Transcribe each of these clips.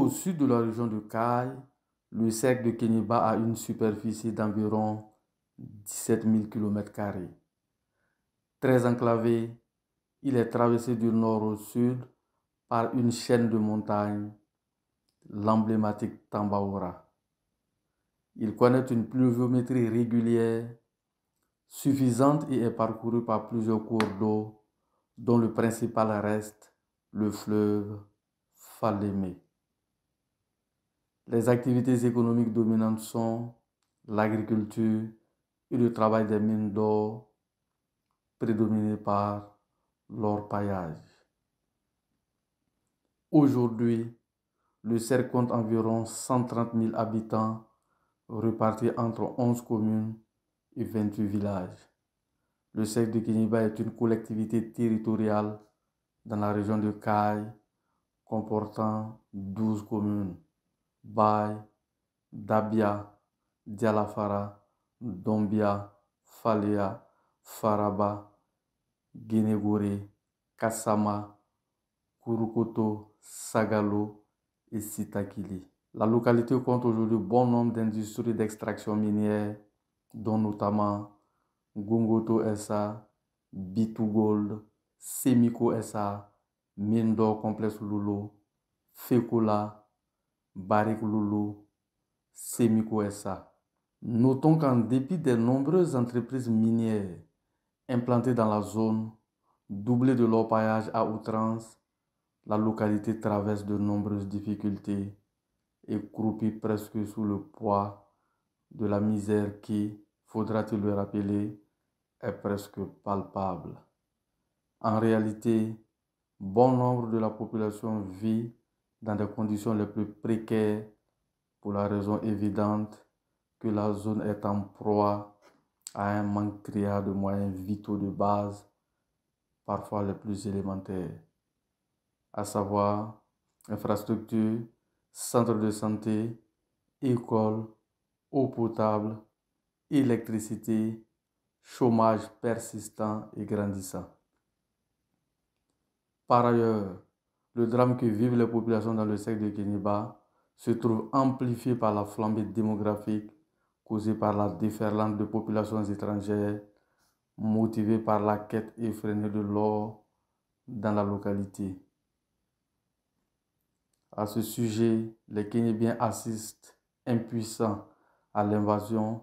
au sud de la région de Caille, le cercle de Kéniéba a une superficie d'environ 17 000 km². Très enclavé, il est traversé du nord au sud par une chaîne de montagnes, l'emblématique Tambaoura. Il connaît une pluviométrie régulière, suffisante et est parcouru par plusieurs cours d'eau, dont le principal reste le fleuve Falémé. Les activités économiques dominantes sont l'agriculture et le travail des mines d'or, prédominé par l'orpaillage. Aujourd'hui, le cercle compte environ 130 000 habitants répartis entre 11 communes et 28 villages. Le cercle de Kéniéba est une collectivité territoriale dans la région de Caille comportant 12 communes: Baye, Dabia, Dialafara, Dombia, Faléa, Faraba, Guénégoré, Kassama, Kouroukoto, Sagalo et Sitakili. La localité compte aujourd'hui bon nombre d'industries d'extraction minière, dont notamment Gungoto SA, B2 Gold, Semico SA, Mine d'or Complexe Loulo, Fekola, Barrick Loulo, Semico SA. Notons qu'en dépit des nombreuses entreprises minières implantées dans la zone, doublées de l'orpaillage à outrance, la localité traverse de nombreuses difficultés et croupit presque sous le poids de la misère qui, faudra-t-il le rappeler, est presque palpable. En réalité, bon nombre de la population vit dans des conditions les plus précaires pour la raison évidente que la zone est en proie à un manque criard de moyens vitaux de base, parfois les plus élémentaires, à savoir infrastructures, centres de santé, écoles, eau potable, électricité, chômage persistant et grandissant. Par ailleurs, le drame que vivent les populations dans le secteur de Kéniéba se trouve amplifié par la flambée démographique causée par la déferlante de populations étrangères motivée par la quête effrénée de l'or dans la localité. À ce sujet, les Kéniébiens assistent impuissants à l'invasion,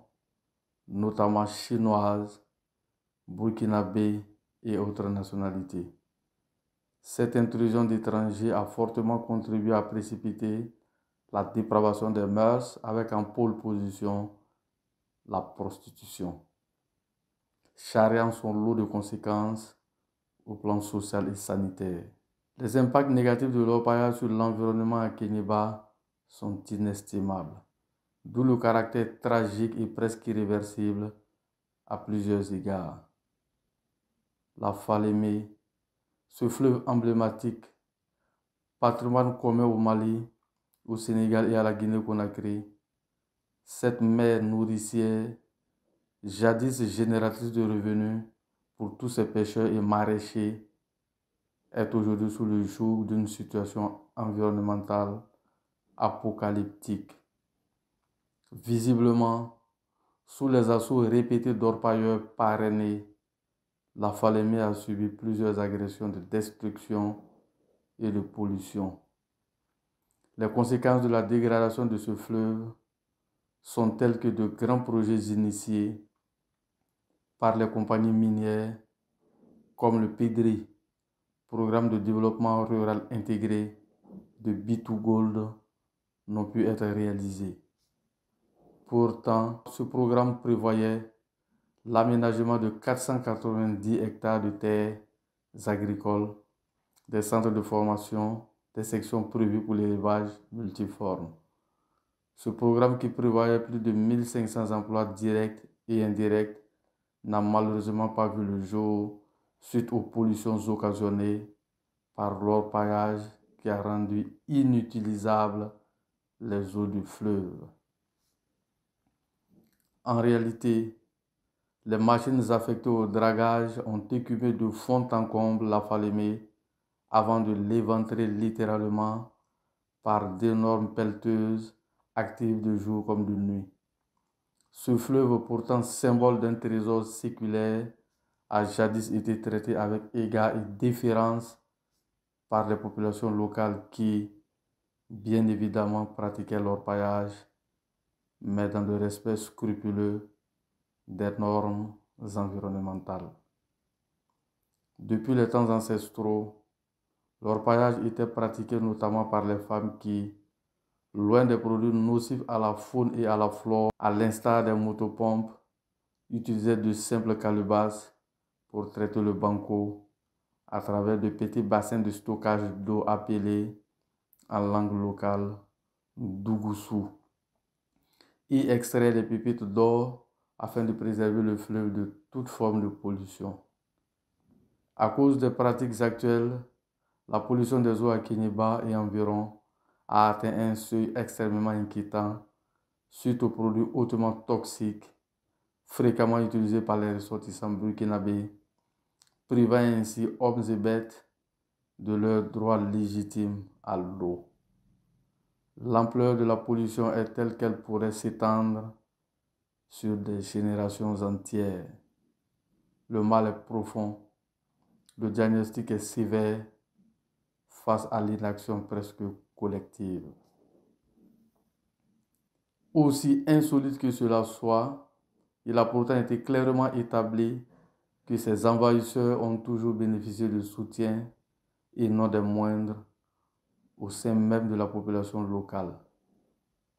notamment chinoise, burkinabé et autres nationalités. Cette intrusion d'étrangers a fortement contribué à précipiter la dépravation des mœurs avec en pôle position la prostitution, charriant son lot de conséquences au plan social et sanitaire. Les impacts négatifs de l'orpaillage sur l'environnement à Kéniéba sont inestimables, d'où le caractère tragique et presque irréversible à plusieurs égards. La Falémé, ce fleuve emblématique, patrimoine commun au Mali, au Sénégal et à la Guinée-Conakry, cette mer nourricière, jadis génératrice de revenus pour tous ces pêcheurs et maraîchers, est aujourd'hui sous le joug d'une situation environnementale apocalyptique. Visiblement, sous les assauts répétés d'orpailleurs parrainés, la Falémé a subi plusieurs agressions de destruction et de pollution. Les conséquences de la dégradation de ce fleuve sont telles que de grands projets initiés par les compagnies minières comme le PDRI, Programme de développement rural intégré de B2 Gold, n'ont pu être réalisés. Pourtant, ce programme prévoyait l'aménagement de 490 hectares de terres agricoles, des centres de formation, des sections prévues pour l'élevage multiforme. Ce programme, qui prévoyait plus de 1500 emplois directs et indirects, n'a malheureusement pas vu le jour suite aux pollutions occasionnées par l'orpaillage qui a rendu inutilisables les eaux du fleuve. En réalité, les machines affectées au dragage ont écumé de fond en comble la Falémé avant de l'éventrer littéralement par d'énormes pelleteuses actives de jour comme de nuit. Ce fleuve, pourtant symbole d'un trésor séculaire, a jadis été traité avec égard et déférence par les populations locales qui, bien évidemment, pratiquaient l'orpaillage, mais dans le respect scrupuleux des normes environnementales. Depuis les temps ancestraux, l'orpaillage était pratiqué notamment par les femmes qui, loin des produits nocifs à la faune et à la flore, à l'instar des motopompes, utilisaient de simples calebasses pour traiter le banco à travers de petits bassins de stockage d'eau appelés en langue locale Dougoussou. Y extraire les pépites d'or afin de préserver le fleuve de toute forme de pollution. À cause des pratiques actuelles, la pollution des eaux à Kéniéba et environ a atteint un seuil extrêmement inquiétant suite aux produits hautement toxiques fréquemment utilisés par les ressortissants burkinabés, privant ainsi hommes et bêtes de leur droit légitime à l'eau. L'ampleur de la pollution est telle qu'elle pourrait s'étendre sur des générations entières. Le mal est profond, le diagnostic est sévère face à l'inaction presque collective. Aussi insolite que cela soit, il a pourtant été clairement établi que ces envahisseurs ont toujours bénéficié de soutien et non des moindres au sein même de la population locale.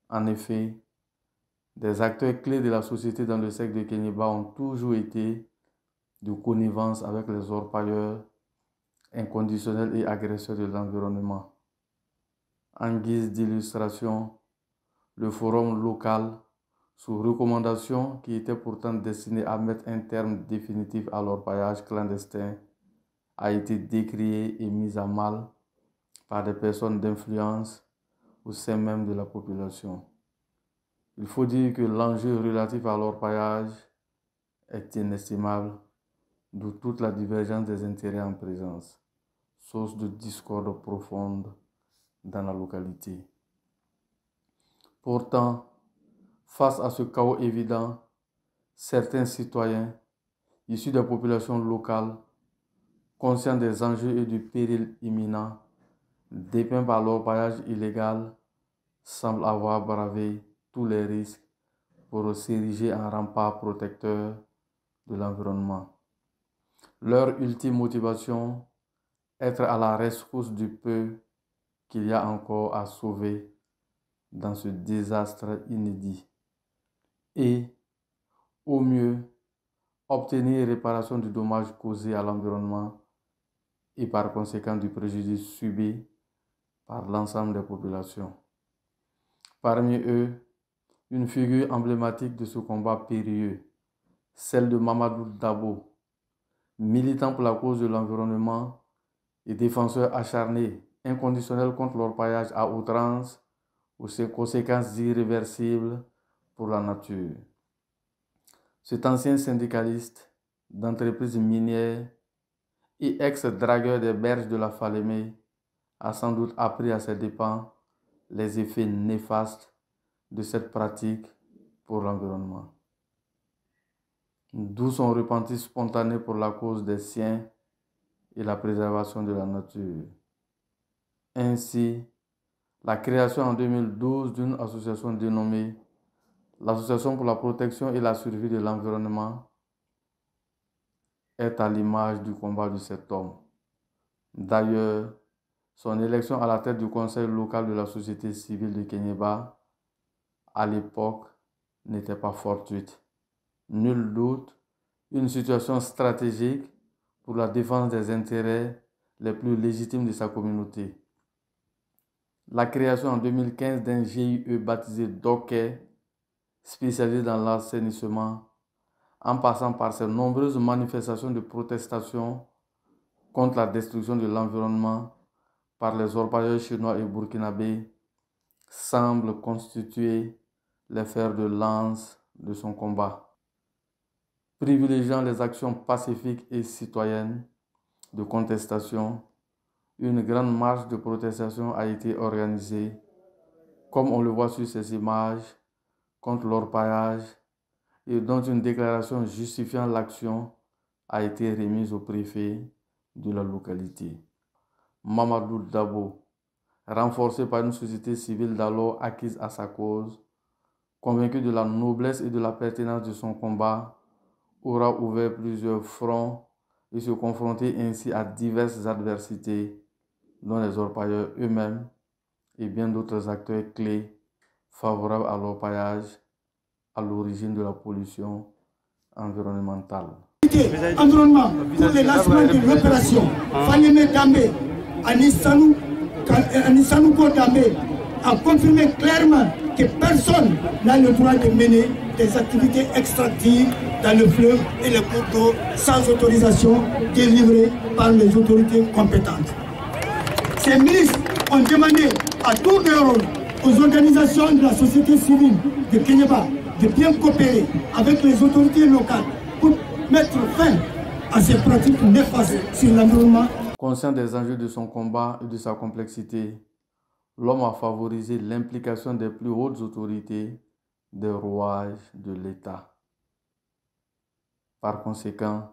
En effet, des acteurs clés de la société dans le secteur de Kéniéba ont toujours été de connivence avec les orpailleurs inconditionnels et agresseurs de l'environnement. En guise d'illustration, le forum local, sous recommandation qui était pourtant destiné à mettre un terme définitif à l'orpaillage clandestin, a été décrié et mis à mal par des personnes d'influence au sein même de la population. Il faut dire que l'enjeu relatif à l'orpaillage est inestimable, d'où toute la divergence des intérêts en présence, source de discorde profonde dans la localité. Pourtant, face à ce chaos évident, certains citoyens issus des populations locales, conscients des enjeux et du péril imminent dépeints par l'orpaillage illégal, semblent avoir bravé tous les risques pour s'ériger en rempart protecteur de l'environnement. Leur ultime motivation, être à la rescousse du peu qu'il y a encore à sauver dans ce désastre inédit et, au mieux, obtenir réparation du dommage causé à l'environnement et par conséquent du préjudice subi par l'ensemble des populations. Parmi eux, une figure emblématique de ce combat périlleux, celle de Mamadou Dabo, militant pour la cause de l'environnement et défenseur acharné, inconditionnel contre l'orpaillage à outrance ou ses conséquences irréversibles pour la nature. Cet ancien syndicaliste d'entreprise minière et ex-dragueur des berges de la Falémé a sans doute appris à ses dépens les effets néfastes de cette pratique pour l'environnement. D'où son repentir spontané pour la cause des siens et la préservation de la nature. Ainsi, la création en 2012 d'une association dénommée l'Association pour la protection et la survie de l'environnement est à l'image du combat de cet homme. D'ailleurs, son élection à la tête du conseil local de la société civile de Kéniéba, à l'époque, n'était pas fortuite. Nul doute, une situation stratégique pour la défense des intérêts les plus légitimes de sa communauté. La création en 2015 d'un GIE baptisé DOKE, spécialisé dans l'assainissement, en passant par ses nombreuses manifestations de protestation contre la destruction de l'environnement par les orpailleurs chinois et burkinabés, semble constituer les fers de lance de son combat. Privilégiant les actions pacifiques et citoyennes de contestation, une grande marche de protestation a été organisée, comme on le voit sur ces images, contre l'orpaillage et dont une déclaration justifiant l'action a été remise au préfet de la localité. Mamadou Dabo, renforcé par une société civile d'alors acquise à sa cause, convaincu de la noblesse et de la pertinence de son combat, aura ouvert plusieurs fronts et se confronté ainsi à diverses adversités, dont les orpailleurs eux-mêmes et bien d'autres acteurs clés favorables à l'orpaillage à l'origine de la pollution environnementale. Environnement pour le lancement de l'opération Fanyeme Dame, Anissanou Dame a confirmé clairement que personne n'a le droit de mener des activités extractives dans le fleuve et les cours d'eau sans autorisation délivrée par les autorités compétentes. Ces ministres ont demandé à tour de rôle aux organisations de la société civile de Kéniéba de bien coopérer avec les autorités locales pour mettre fin à ces pratiques néfastes sur l'environnement. Conscient des enjeux de son combat et de sa complexité, l'homme a favorisé l'implication des plus hautes autorités des rouages de l'État. Par conséquent,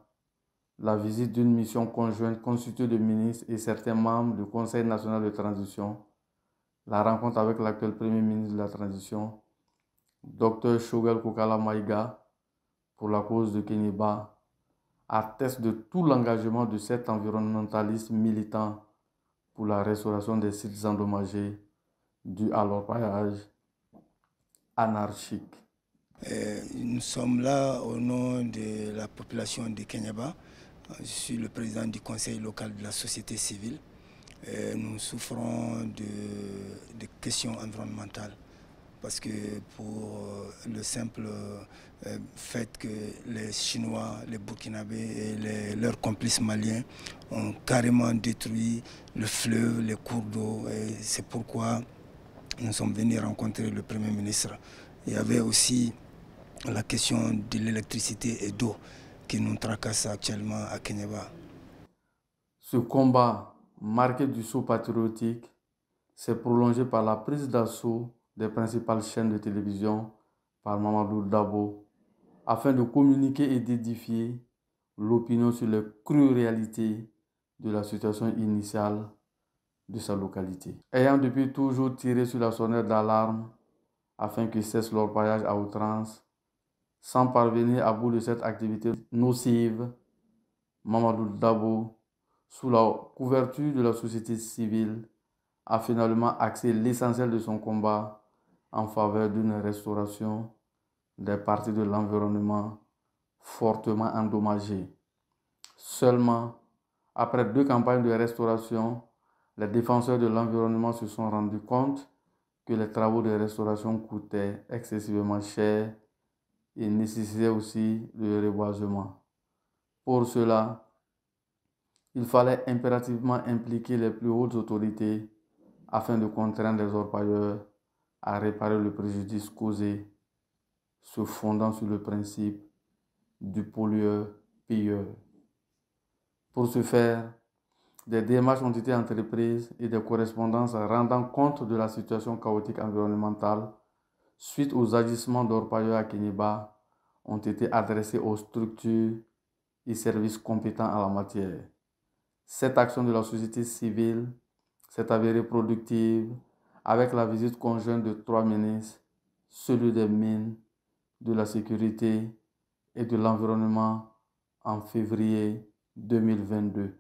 la visite d'une mission conjointe constituée de ministres et certains membres du Conseil national de transition, la rencontre avec l'actuel Premier ministre de la Transition, Dr Choguel Kokala Maïga, pour la cause de Kéniéba, atteste de tout l'engagement de cet environnementaliste militant pour la restauration des sites endommagés dus à l'orpaillage anarchique. Nous sommes là au nom de la population de Kéniéba. Je suis le président du conseil local de la société civile. Nous souffrons de questions environnementales parce que pour le simple fait que les Chinois, les Burkinabés et leurs complices maliens ont carrément détruit le fleuve, les cours d'eau. C'est pourquoi nous sommes venus rencontrer le Premier ministre. Il y avait aussi la question de l'électricité et d'eau qui nous tracasse actuellement à Kéniéba. Ce combat, marqué du sceau patriotique, s'est prolongé par la prise d'assaut des principales chaînes de télévision par Mamadou Dabo afin de communiquer et d'édifier l'opinion sur les crues réalités de la situation initiale de sa localité. Ayant depuis toujours tiré sur la sonnette d'alarme afin que cesse l'orpaillage à outrance, sans parvenir à bout de cette activité nocive, Mamadou Dabo, sous la couverture de la société civile, a finalement axé l'essentiel de son combat en faveur d'une restauration des parties de l'environnement fortement endommagées. Seulement, après 2 campagnes de restauration, les défenseurs de l'environnement se sont rendus compte que les travaux de restauration coûtaient excessivement cher et nécessitaient aussi le reboisement. Pour cela, il fallait impérativement impliquer les plus hautes autorités afin de contraindre les orpailleurs à réparer le préjudice causé, se fondant sur le principe du pollueur-payeur. Pour ce faire, des démarches ont été entreprises et des correspondances rendant compte de la situation chaotique environnementale suite aux agissements d'orpailleurs à Kéniéba ont été adressées aux structures et services compétents en la matière. Cette action de la société civile s'est avérée productive avec la visite conjointe de 3 ministres, celui des mines, de la sécurité et de l'environnement en février 2022,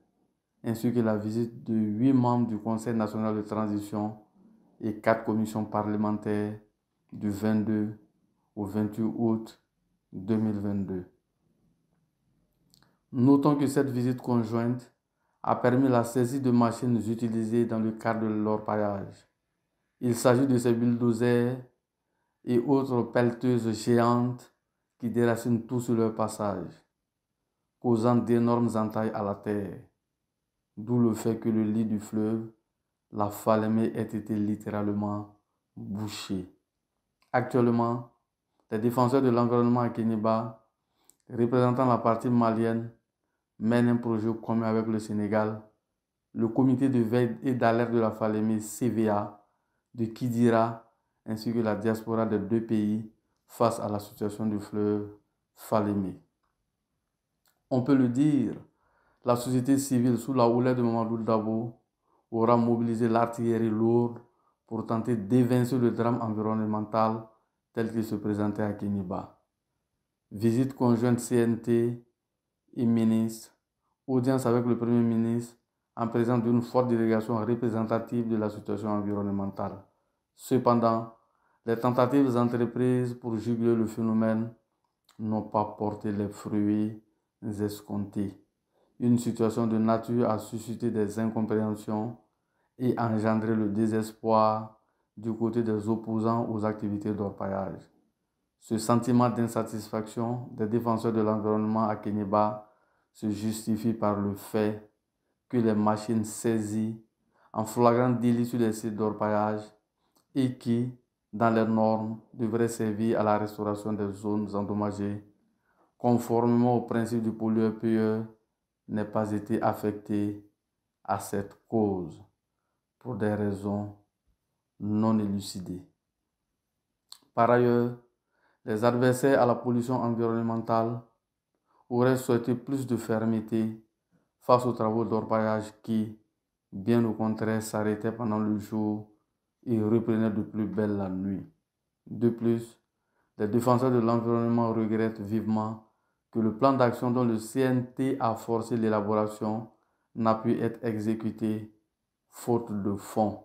ainsi que la visite de 8 membres du Conseil national de transition et 4 commissions parlementaires du 22 au 28 août 2022. Notons que cette visite conjointe a permis la saisie de machines utilisées dans le cadre de l'orpaillage. Il s'agit de ces bulldozers et autres pelleteuses géantes qui déracinent tout sur leur passage, causant d'énormes entailles à la terre, d'où le fait que le lit du fleuve, la Falémé, ait été littéralement bouché. Actuellement, les défenseurs de l'environnement à Kéniéba, représentant la partie malienne, mènent un projet commun avec le Sénégal le comité de veille et d'alerte de la Falémé CVA, de Kidira, ainsi que la diaspora des deux pays face à la situation du fleuve Falémé. On peut le dire, la société civile sous la houlette de Mamadou Dabo aura mobilisé l'artillerie lourde pour tenter d'évincer le drame environnemental tel qu'il se présentait à Kéniba. Visite conjointe CNT et ministre, audience avec le Premier ministre en présence d'une forte délégation représentative de la situation environnementale. Cependant, les tentatives entreprises pour juguler le phénomène n'ont pas porté les fruits escomptés. Une situation de nature à susciter des incompréhensions et engendrer le désespoir du côté des opposants aux activités d'orpaillage. Ce sentiment d'insatisfaction des défenseurs de l'environnement à Kéniba se justifie par le fait que les machines saisies en flagrant délit sur les sites d'orpaillage et qui, dans les normes, devraient servir à la restauration des zones endommagées, conformément au principe du pollueur-payeur, n'aient pas été affectées à cette cause pour des raisons non élucidées. Par ailleurs, les adversaires à la pollution environnementale auraient souhaité plus de fermeté face aux travaux d'orpaillage qui, bien au contraire, s'arrêtaient pendant le jour et reprenaient de plus belle la nuit. De plus, les défenseurs de l'environnement regrettent vivement que le plan d'action dont le CNT a forcé l'élaboration n'a pu être exécuté faute de fonds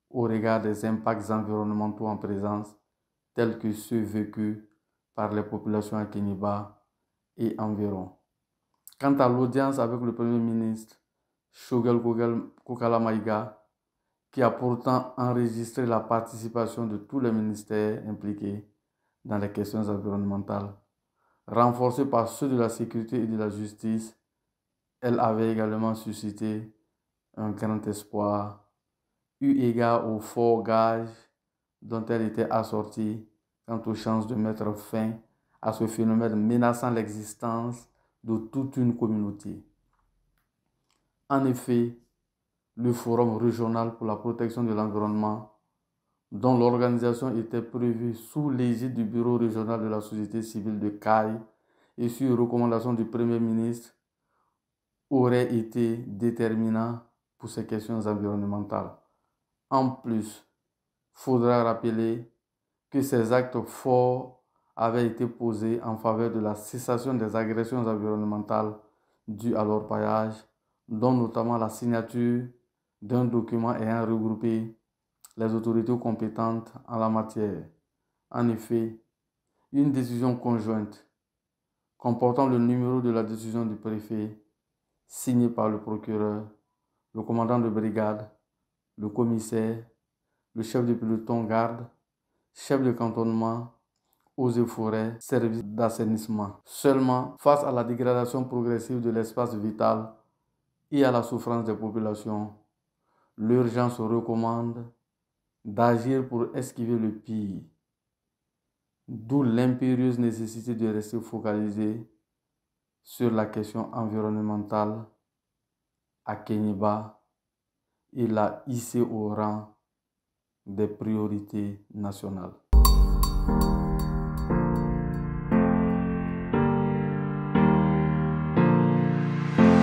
au regard des impacts environnementaux en présence tels que ceux vécus par les populations à Kéniba et environ. Quant à l'audience avec le Premier ministre, Choguel Kokala Maïga, qui a pourtant enregistré la participation de tous les ministères impliqués dans les questions environnementales, renforcée par ceux de la sécurité et de la justice, elle avait également suscité un grand espoir, eu égard aux forts gages dont elle était assortie quant aux chances de mettre fin à ce phénomène menaçant l'existence de toute une communauté. En effet, le Forum régional pour la protection de l'environnement, dont l'organisation était prévue sous l'égide du Bureau régional de la société civile de Caille et sur recommandation du Premier ministre, aurait été déterminant pour ces questions environnementales. En plus, il faudra rappeler que ces actes forts avaient été posés en faveur de la cessation des agressions environnementales dues à l'orpaillage, dont notamment la signature d'un document ayant regroupé les autorités compétentes en la matière. En effet, une décision conjointe comportant le numéro de la décision du préfet, signée par le procureur, le commandant de brigade, le commissaire, le chef de peloton garde, chef de cantonnement, eaux et forêts, service d'assainissement. Seulement, face à la dégradation progressive de l'espace vital et à la souffrance des populations, l'urgence recommande d'agir pour esquiver le pire. D'où l'impérieuse nécessité de rester focalisé sur la question environnementale à Kéniba et la hisser au rang des priorités nationales.